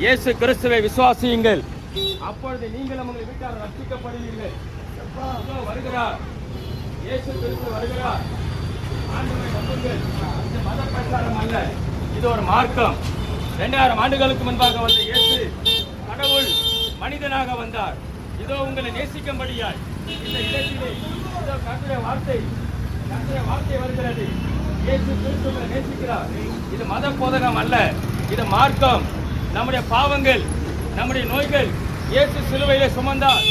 இயேசு கிறிஸ்துவை விசுவாசியுங்கள், அப்பொழுது நீங்களும் உங்கள் வீட்டார் ரட்சிக்கப்படுவீர்கள். வருகிறார், இயேசு கிறிஸ்து வருகிறார். ஆண்டவரை நம்புங்கள். இது மத பிரச்சாரம் அல்ல, இது ஒரு மார்க்கம். 2000 ஆண்டுகளுக்கு முன்பாக வந்த இயேசு கடவுள் மனிதனாக வந்தார். இதோ உங்களை நேசிக்கும்படியாய் இந்த இடத்திலே இதோ கர்த்தருடைய வார்த்தை வருகிறது. இயேசு கிறிஸ்து உங்களை நேசிக்கிறார். இது மத போதகம் அல்ல, இது மார்க்கம். நம்முடைய பாவங்கள், நம்முடைய நோய்கள் இயேசு சிலுவையிலே சுமந்தார்.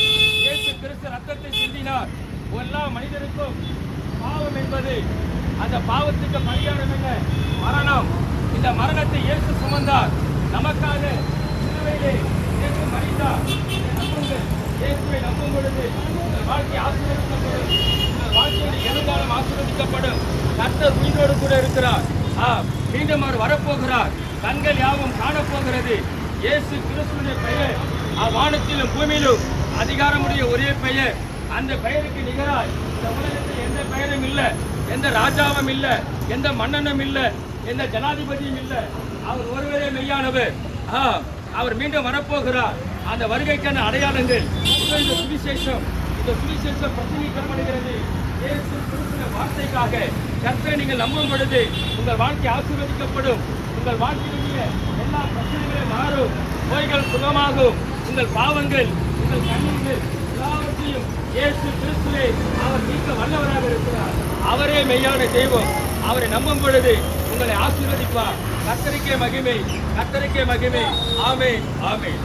இயேசு கிறிஸ்து ரத்தத்தை சிந்தினார். எல்லா மனிதருக்கும் பாவம் என்பது, அந்த பாவத்துக்கு பரிகாரம் என்ன? மரணம். இந்த மரணத்தை இயேசு சுமந்தார் நமக்காக. சிலுவையிலே இயேசு மரித்தார். இயேசுவை நம்பும் பொழுது உங்கள் வாழ்க்கை ஆசீர்வதிக்கப்படும். உங்கள் வாழ்க்கையோட எதிர்காலம் ஆசீர்வதிக்கப்படும். கர்த்தர் உயிரோடு கூட இருக்கிறார். மீண்டும் அவர் வரப்போகிறார். கண்கள் யாவும் காணப்போகிறது. இயேசு கிறிஸ்துவின் பெயர் வானத்திலும் பூமியிலும் அதிகாரமுடைய ஒரே பெயர். அந்த பெயருக்கு நிகராய் இந்த உலகத்தில் எந்த பெயரும் இல்லை, எந்த ராஜாவும் இல்லை, எந்த மன்னனும் இல்லை, எந்த ஜனாதிபதியும் இல்லை. அவர் ஒருவரே மெய்யானவர். அவர் மீண்டும் வரப்போகிறார். அந்த வருகைக்கான அடையாளங்கள் இந்த சுவிசேஷம் பிரசங்கிக்கப்படுகிறது. இயேசு கிறிஸ்துவின் வார்த்தைக்காக கர்த்தரை நீங்கள் நம்பும் பொழுது உங்கள் வாழ்க்கை ஆசீர்வதிக்கப்படும். உங்கள் வாழ்க்கையிலுடைய எல்லா பிரச்சனைகளும் மாறும். நோய்கள் சுகமாகும். உங்கள் பாவங்கள், உங்கள் கண்ணீர்கள் எல்லாவற்றையும் இயேசு கிறிஸ்துவே அவர் நீக்க வல்லவராக இருக்கிறார். அவரே மெய்யான தெய்வம். அவரை நம்பும் பொழுது உங்களை ஆசீர்வதிப்பார். கர்த்தருக்கே மகிமை, கர்த்தருக்கே மகிமை. ஆமென், ஆமென்.